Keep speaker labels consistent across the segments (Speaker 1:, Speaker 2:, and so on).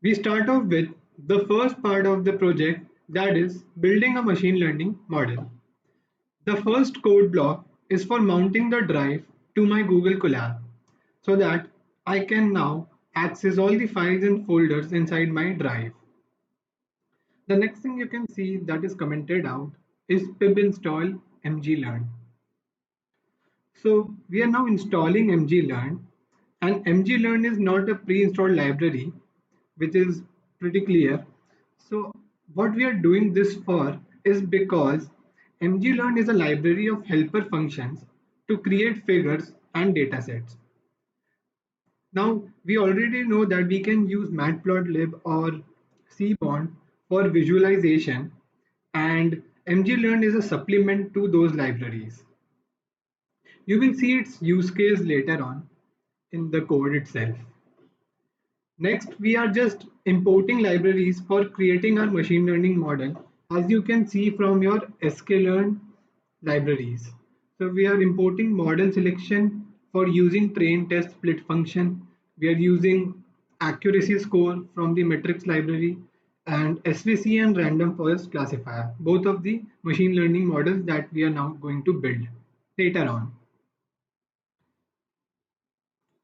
Speaker 1: We start off with the first part of the project, that is building a machine learning model. The first code block is for mounting the drive to my Google Colab so that I can now access all the files and folders inside my drive. The next thing you can see that is commented out is pip install mglearn. So we are now installing mglearn, and mglearn is not a pre-installed library, which is pretty clear. So what we are doing this for is because mglearn is a library of helper functions to create figures and datasets. Now we already know that we can use matplotlib or cbond for visualization, and mglearn is a supplement to those libraries. You will see its use case later on in the code itself. Next, we are just importing libraries for creating our machine learning model, as you can see from your sklearn libraries. So we are importing model selection for using train test split function. We are using accuracy score from the metrics library and SVC and random forest classifier, both of the machine learning models that we are now going to build later on.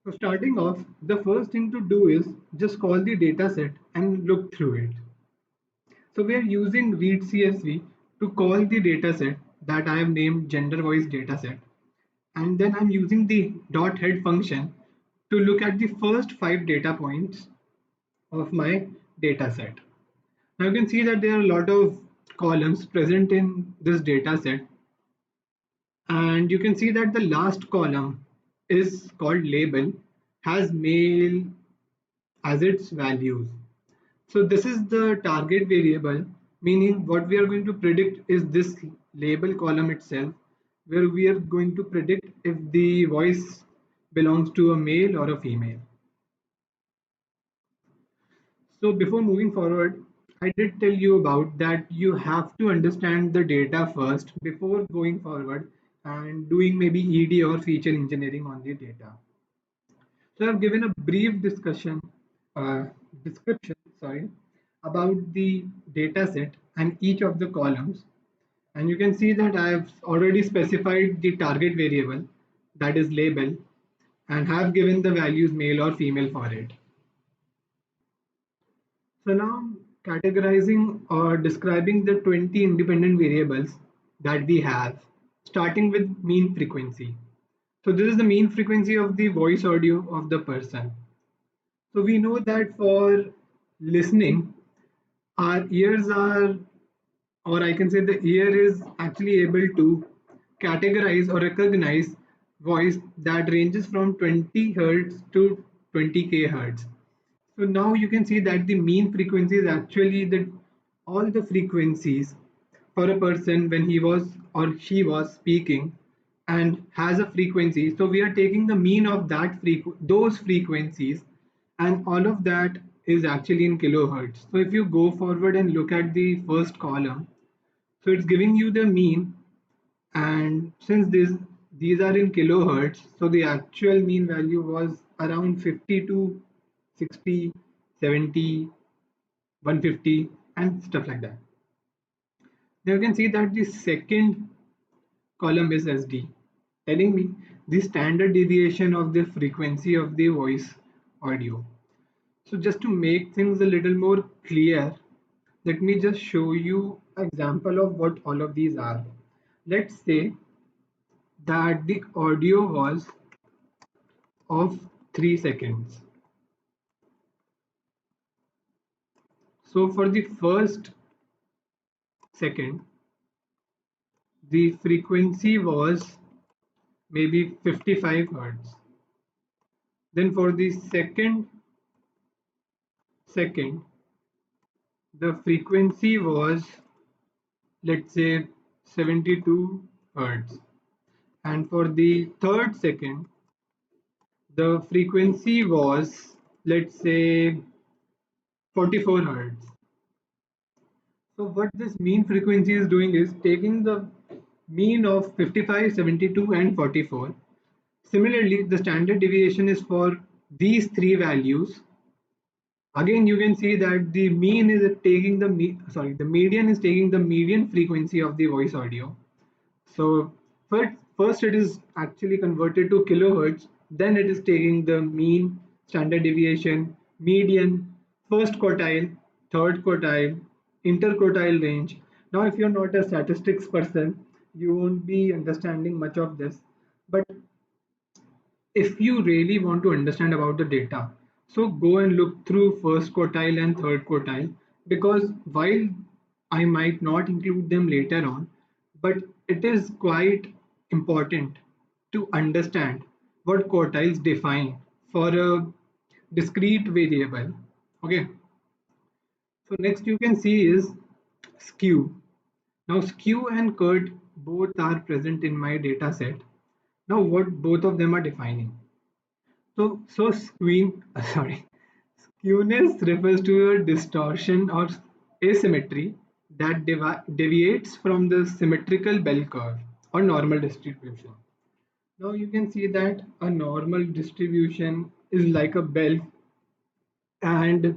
Speaker 1: So starting off, the first thing to do is just call the dataset and look through it. So we are using read CSV to call the dataset that I have named gender voice dataset. And then I'm using the .head function to look at the first 5 data points of my dataset. Now you can see that there are a lot of columns present in this dataset, and you can see that the last column is called label, has male as its values. So this is the target variable, meaning what we are going to predict is this label column itself, where we are going to predict if the voice belongs to a male or a female. So before moving forward, I did tell you about that you have to understand the data first before going forward and doing maybe ED or feature engineering on the data. So I've given a brief uh, description, sorry, about the data set and each of the columns. And you can see that I've already specified the target variable, that is label, and have given the values male or female for it. So now I'm categorizing or describing the 20 independent variables that we have, starting with mean frequency. So this is the mean frequency of the voice audio of the person. So we know that for listening, our ears are, or I can say the ear is actually able to categorize or recognize voice that ranges from 20 hertz to 20k hertz. So now you can see that the mean frequency is actually the all the frequencies for a person when he was or she was speaking and has a frequency. So we are taking the mean of those frequencies, and all of that is actually in kilohertz. So if you go forward and look at the first column, so it's giving you the mean, and since these are in kilohertz, so the actual mean value was around 50 to 60, 70, 150, and stuff like that. Now you can see that the second column is SD, telling me the standard deviation of the frequency of the voice audio. So just to make things a little more clear, let me just show you an example of what all of these are. Let's say that the audio was of 3 seconds. So for the first second, the frequency was maybe 55 hertz. Then for the second, the frequency was, let's say, 72 hertz. And for the third second, the frequency was, let's say, 44 hertz. So what this mean frequency is doing is taking the mean of 55, 72, and 44. Similarly, the standard deviation is for these three values, Again, you can see that the mean is taking the median is taking the median frequency of the voice audio. So first it is actually converted to kilohertz, then it is taking the mean, standard deviation, median, first quartile, third quartile, interquartile range. Now, if you're not a statistics person, you won't be understanding much of this. But if you really want to understand about the data, so go and look through first quartile and third quartile, because while I might not include them later on, but it is quite important to understand what quartiles define for a discrete variable. Okay, so next you can see is skew. Now skew and Kurt both are present in my data set. Now what both of them are defining. So skewness refers to a distortion or asymmetry that deviates from the symmetrical bell curve or normal distribution. Now you can see that a normal distribution is like a bell, and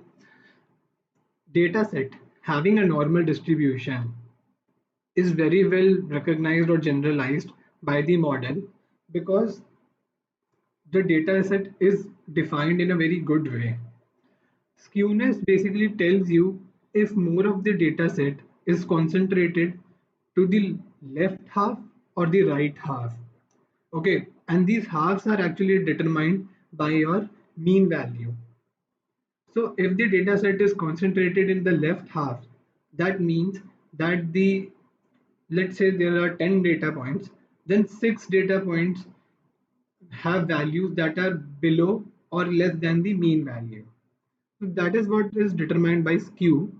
Speaker 1: data set having a normal distribution is very well recognized or generalized by the model, because the data set is defined in a very good way. Skewness basically tells you if more of the data set is concentrated to the left half or the right half. Okay, and these halves are actually determined by your mean value. So if the data set is concentrated in the left half, that means that let's say there are 10 data points, then 6 data points have values that are below or less than the mean value. So that is what is determined by skew,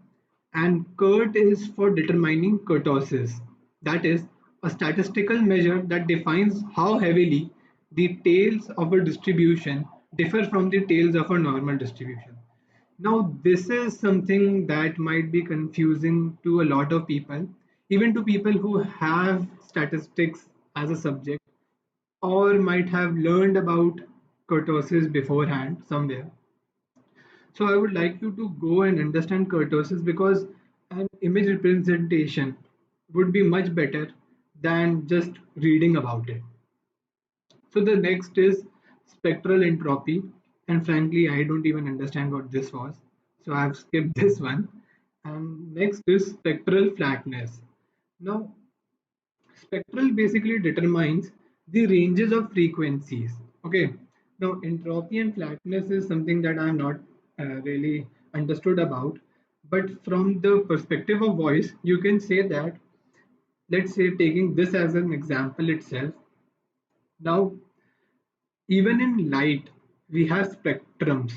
Speaker 1: and Kurt is for determining kurtosis. That is a statistical measure that defines how heavily the tails of a distribution differ from the tails of a normal distribution. Now, this is something that might be confusing to a lot of people, even to people who have statistics as a subject or might have learned about kurtosis beforehand somewhere. So I would like you to go and understand kurtosis, because an image representation would be much better than just reading about it. So the next is spectral entropy, and frankly, I don't even understand what this was, so I've skipped this one. And next is spectral flatness. Now, spectral basically determines the ranges of frequencies. Okay, now entropy and flatness is something that I'm not really understood about, but from the perspective of voice, you can say that, let's say, taking this as an example itself. Now, even in light, we have spectrums,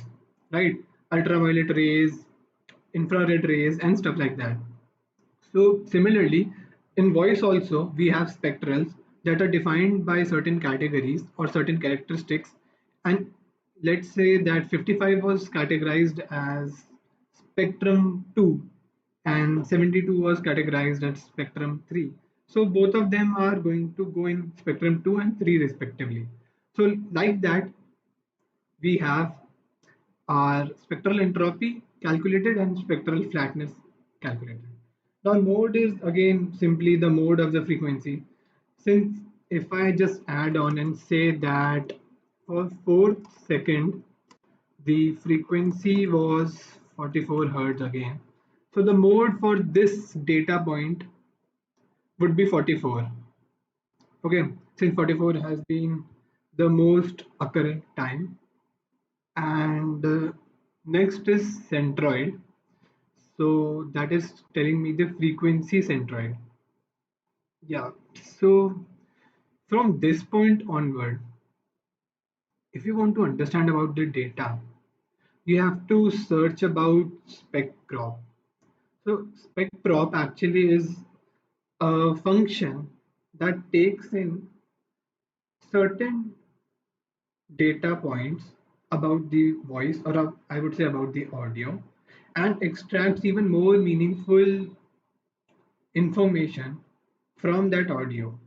Speaker 1: right? Ultraviolet rays, infrared rays, and stuff like that. So similarly, in voice also, we have spectrals that are defined by certain categories or certain characteristics. And let's say that 55 was categorized as spectrum 2 and 72 was categorized as spectrum 3. So both of them are going to go in spectrum 2 and 3 respectively. So like that, we have our spectral entropy calculated and spectral flatness calculated. Now mode is again simply the mode of the frequency. Since if I just add on and say that for fourth second, the frequency was 44 hertz again. So the mode for this data point would be 44. Okay, since 44 has been the most occurrent time. And next is centroid. So that is telling me the frequency centroid. Yeah. So from this point onward, if you want to understand about the data, you have to search about specprop. So specprop actually is a function that takes in certain data points about the voice, or I would say about the audio, and extracts even more meaningful information from that audio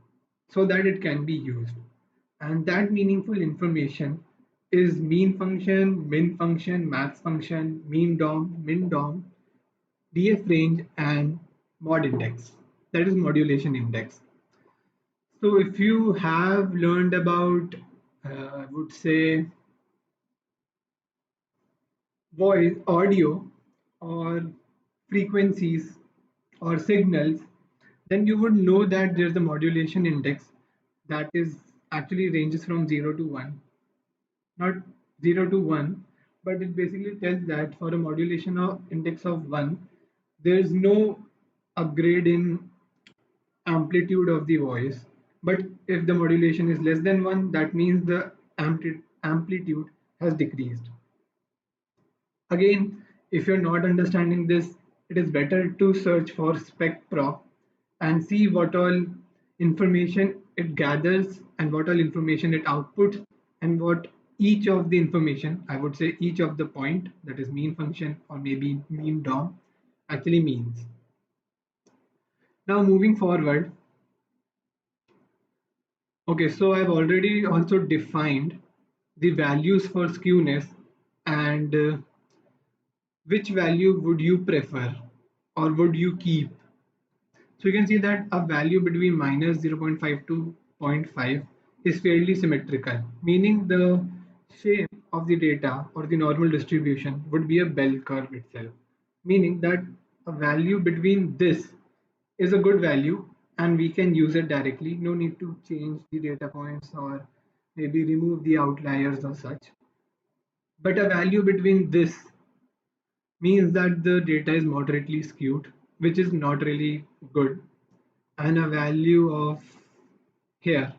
Speaker 1: so that it can be used. And that meaningful information is mean function, min function, max function, mean dom, min dom, df range, and mod index. That is modulation index. So if you have learned about, I would say, voice, audio, or frequencies or signals, then you would know that there's a modulation index that is actually ranges from 0 to 1. Not 0 to 1, but it basically tells that for a modulation of index of 1, there's no upgrade in amplitude of the voice. But if the modulation is less than 1, that means the amplitude has decreased. Again, if you're not understanding this, it is better to search for SpecProp and see what all information it gathers and what all information it outputs and what each of the information, I would say each of the point, that is mean function or maybe mean DOM, actually means. Now moving forward, okay, so I've already also defined the values for skewness and which value would you prefer or would you keep? So you can see that a value between minus 0.5 to zero point 0.5 is fairly symmetrical, meaning the shape of the data or the normal distribution would be a bell curve itself, meaning that a value between this is a good value and we can use it directly. No need to change the data points or maybe remove the outliers or such. But a value between this means that the data is moderately skewed, which is not really good. And a value of here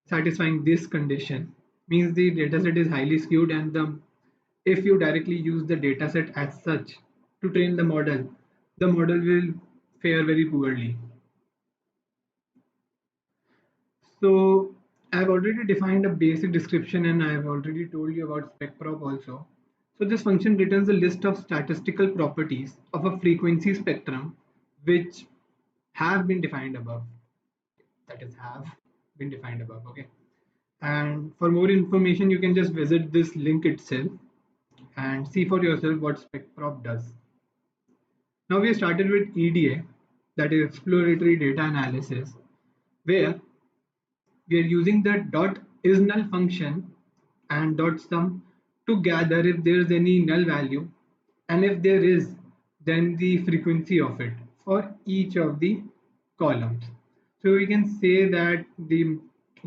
Speaker 1: satisfying this condition means the dataset is highly skewed and if you directly use the dataset as such to train the model will fare very poorly. So I've already defined a basic description and I've already told you about SpecProp also. So this function returns a list of statistical properties of a frequency spectrum which have been defined above. That is have been defined above. Okay. And for more information, you can just visit this link itself and see for yourself what SpecProp does. Now we started with EDA, that is exploratory data analysis, where we are using the dot is null function and dot sum to gather if there is any null value, and if there is, then the frequency of it for each of the columns. So we can say that the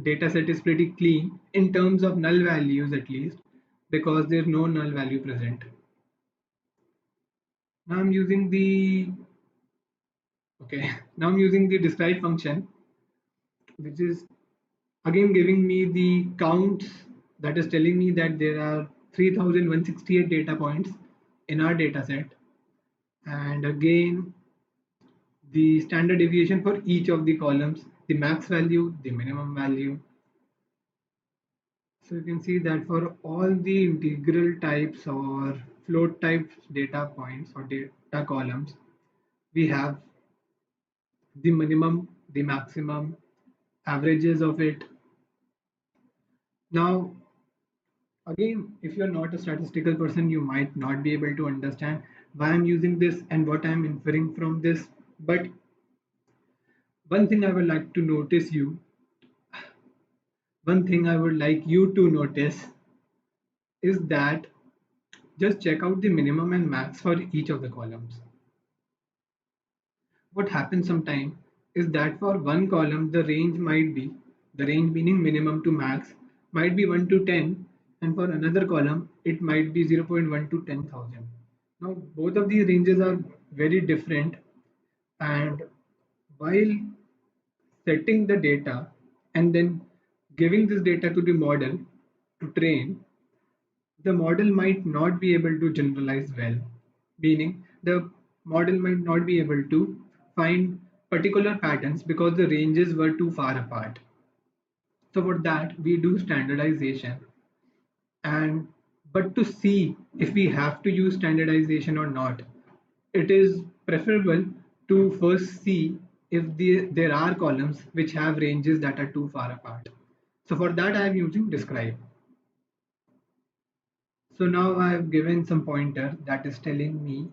Speaker 1: data set is pretty clean in terms of null values at least, because there's no null value present. Now I'm using the okay now I'm using the describe function, which is again giving me the counts, that is telling me that there are 3168 data points in our data set, and again the standard deviation for each of the columns, the max value, the minimum value. So you can see that for all the integral types or float type data points or data columns, we have the minimum, the maximum, averages of it. Now, again, if you're not a statistical person, you might not be able to understand why I'm using this and what I'm inferring from this. But one thing I would like to notice you, one thing I would like you to notice is that just check out the minimum and max for each of the columns. What happens sometimes is that for one column, the range meaning minimum to max, might be 1 to 10, and for another column, it might be 0.1 to 10,000. Now, both of these ranges are very different, and while setting the data and then giving this data to the model to train, the model might not be able to generalize well, meaning the model might not be able to find particular patterns because the ranges were too far apart. So for that, we do standardization, and but to see if we have to use standardization or not, it is preferable to first see if there are columns which have ranges that are too far apart. So for that, I am using describe. So now I have given some pointer that is telling me,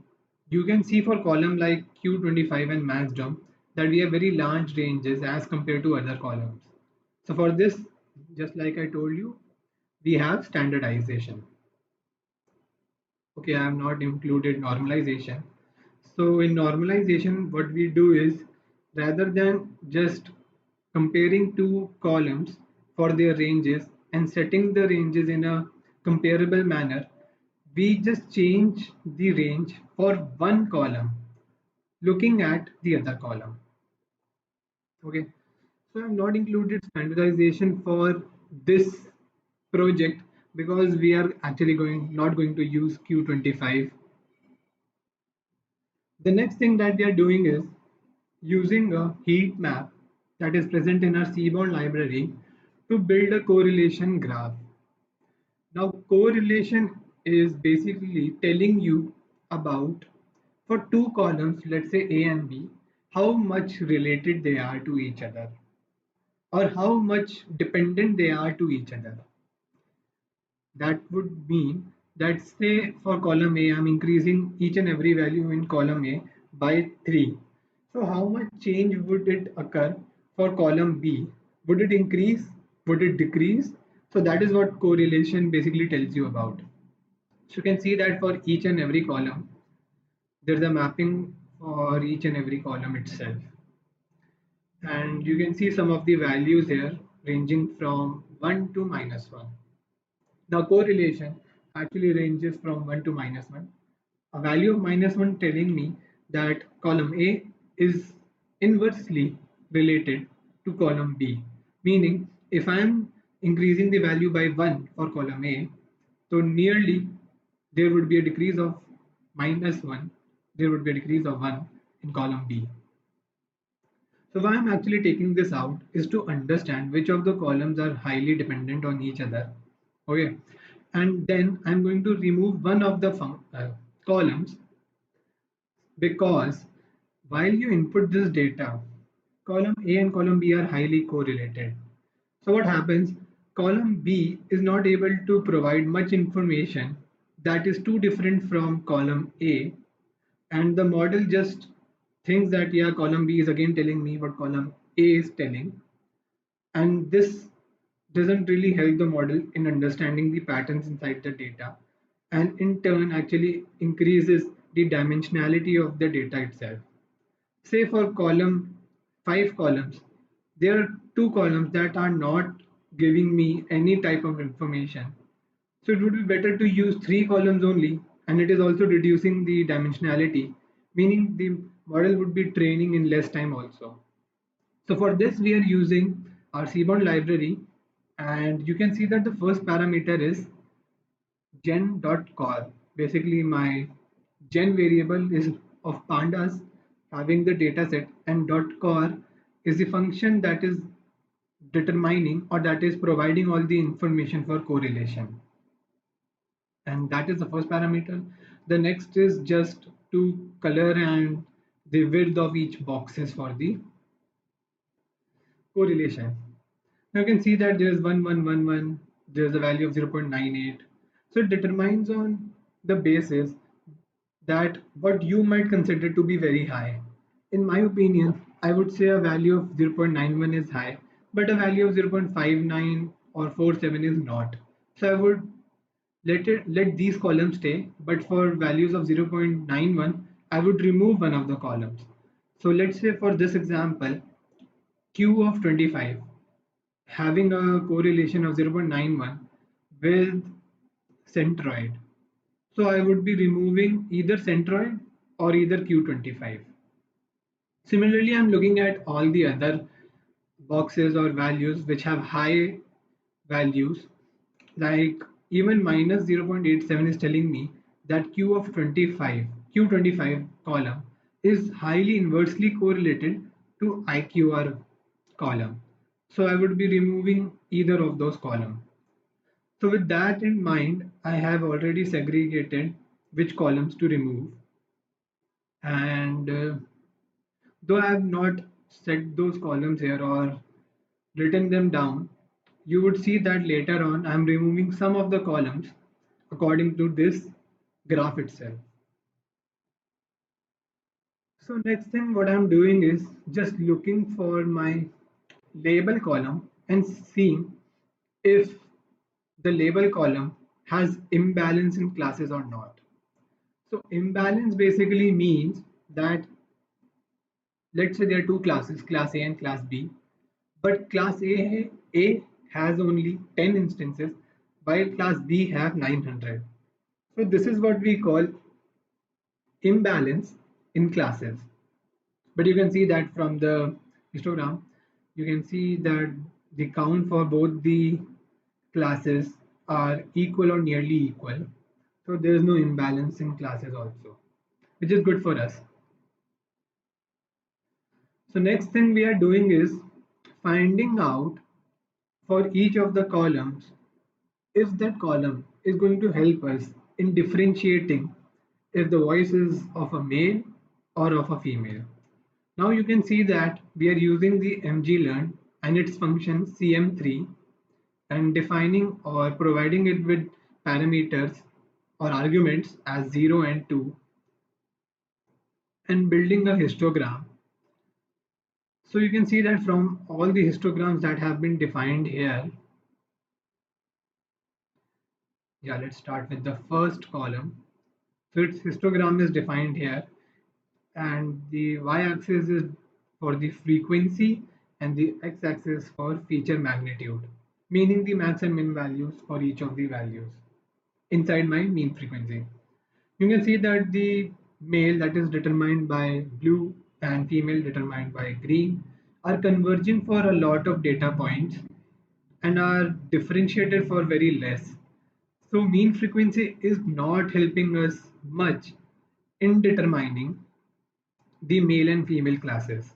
Speaker 1: you can see for column like Q25 and maxdom that we have very large ranges as compared to other columns. So for this, just like I told you, we have standardization. Okay, I have not included normalization. So in normalization, what we do is, rather than just comparing two columns for their ranges and setting the ranges in a comparable manner, we just change the range for one column looking at the other column. Okay, so I've not included standardization for this project because we are actually not going to use Q25. The next thing that we are doing is using a heat map that is present in our Seaborn library to build a correlation graph. Now, correlation is basically telling you about, for two columns, let's say A and B, how much related they are to each other or how much dependent they are to each other. That would mean that, say for column A, I'm increasing each and every value in column A by 3. So how much change would it occur for column B? Would it increase? Would it decrease? So that is what correlation basically tells you about. So you can see that for each and every column, there's a mapping for each and every column itself. And you can see some of the values here ranging from 1 to -1. Now correlation actually ranges from 1 to -1. A value of -1 telling me that column A is inversely related to column B. Meaning if I am increasing the value by 1 for column A, so nearly there would be a decrease of -1, there would be a decrease of 1 in column B. So why I'm actually taking this out is to understand which of the columns are highly dependent on each other. Okay, and then I'm going to remove one of the columns, because while you input this data, column A and column B are highly correlated. So what happens? Column B is not able to provide much information that is too different from column A, and the model just thinks that, yeah, column B is again telling me what column A is telling, and this doesn't really help the model in understanding the patterns inside the data, and in turn actually increases the dimensionality of the data itself. Say for column 5 columns, there are 2 columns that are not giving me any type of information, so it would be better to use 3 columns only, and it is also reducing the dimensionality, meaning the model would be training in less time also. So for this, we are using our Seaborn library, and you can see that the first parameter is gen.call. Basically, my gen variable is of pandas having the data set, and .core is the function that is determining or that is providing all the information for correlation. And that is the first parameter. The next is just to color and the width of each boxes for the correlation. Now you can see that there's 1111, there's a value of 0.98. So it determines on the basis that what you might consider to be very high. In my opinion, I would say a value of 0.91 is high, but a value of 0.59 or 47 is not. So I would let these columns stay, but for values of 0.91, I would remove one of the columns. So let's say for this example, Q of 25 having a correlation of 0.91 with centroid. So I would be removing either centroid or either Q25. Similarly, I'm looking at all the other boxes or values which have high values, like even -0.87 is telling me that Q25 column is highly inversely correlated to IQR column. So I would be removing either of those columns. So with that in mind, I have already segregated which columns to remove, and though I have not set those columns here or written them down, you would see that later on I'm removing some of the columns according to this graph itself. So next thing what I'm doing is just looking for my label column and seeing if the label column has imbalance in classes or not. So imbalance basically means that, let's say there are two classes, class A and class B, but class A has only 10 instances while class B have 900. So this is what we call imbalance in classes. But you can see that from the histogram, you can see that the count for both the classes are equal or nearly equal. So there is no imbalance in classes also, which is good for us. So next thing we are doing is finding out for each of the columns if that column is going to help us in differentiating if the voice is of a male or of a female. Now you can see that we are using the mglearn and its function cm3 and defining or providing it with parameters or arguments as 0 and 2 and building a histogram. So you can see that from all the histograms that have been defined here, yeah, let's start with the first column. So its histogram is defined here, and the y-axis is for the frequency and the x-axis for feature magnitude, meaning the max and min values for each of the values inside my mean frequency. You can see that the male, that is determined by blue, and female determined by green, are converging for a lot of data points and are differentiated for very less. So mean frequency is not helping us much in determining the male and female classes.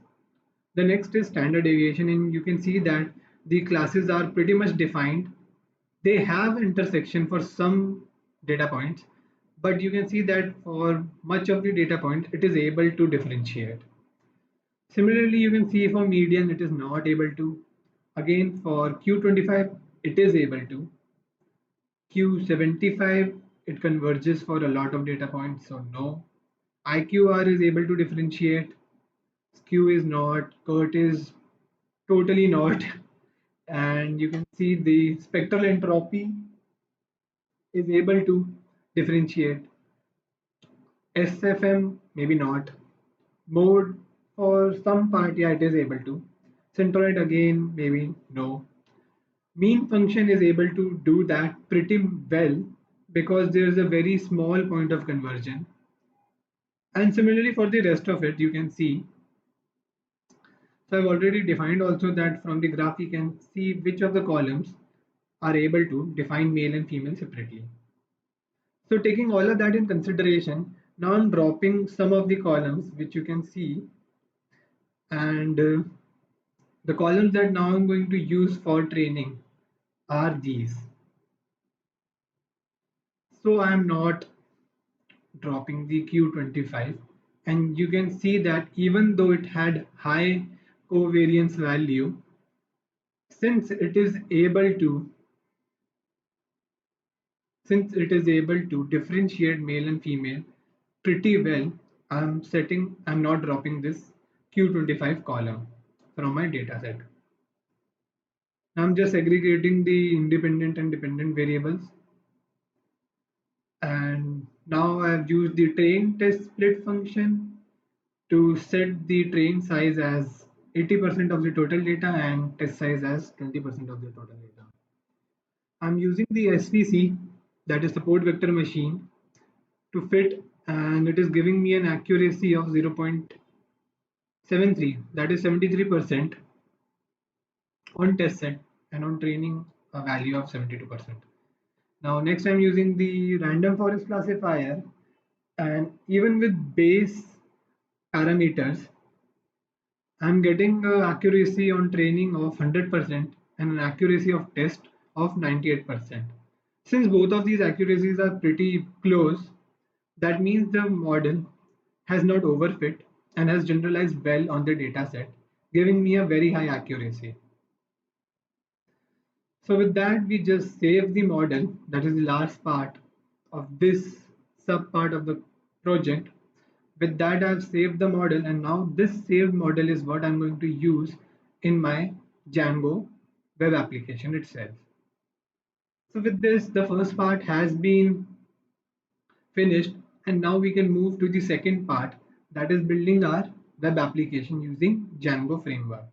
Speaker 1: The next is standard deviation, and you can see that the classes are pretty much defined. They have intersection for some data points, but you can see that for much of the data points, it is able to differentiate. Similarly, you can see for median, it is not able to. Again, for Q25, it is able to. Q75, it converges for a lot of data points, so no. IQR is able to differentiate. Skew is not. Kurt is totally not. And you can see the spectral entropy is able to differentiate. SFM, maybe not. Mode, for some part, yeah, it is able to. Centroid again, maybe no. Mean function is able to do that pretty well because there is a very small point of conversion. And similarly for the rest of it, you can see. So I've already defined also that from the graph you can see which of the columns are able to define male and female separately. So taking all of that in consideration, now I'm dropping some of the columns which you can see, and the columns that now I'm going to use for training are these. So I'm not dropping the Q25, and you can see that even though it had high covariance value, since it is able to differentiate male and female pretty well, I'm not dropping this Q25 column from my data set. I'm just segregating the independent and dependent variables. And now I've used the train test split function to set the train size as 80% of the total data and test size as 20% of the total data. I'm using the SVC, that is support vector machine, to fit, and it is giving me an accuracy of 0.73, that is 73% on test set, and on training a value of 72%. Now next I'm using the random forest classifier, and even with base parameters I'm getting accuracy on training of 100% and an accuracy of test of 98%. Since both of these accuracies are pretty close, that means the model has not overfit and has generalized well on the dataset, giving me a very high accuracy. So with that, we just save the model, that is the last part, of this sub part of the project. With that, I've saved the model, and now this saved model is what I'm going to use in my Django web application itself. So with this, the first part has been finished, and now we can move to the second part, that is building our web application using Django framework.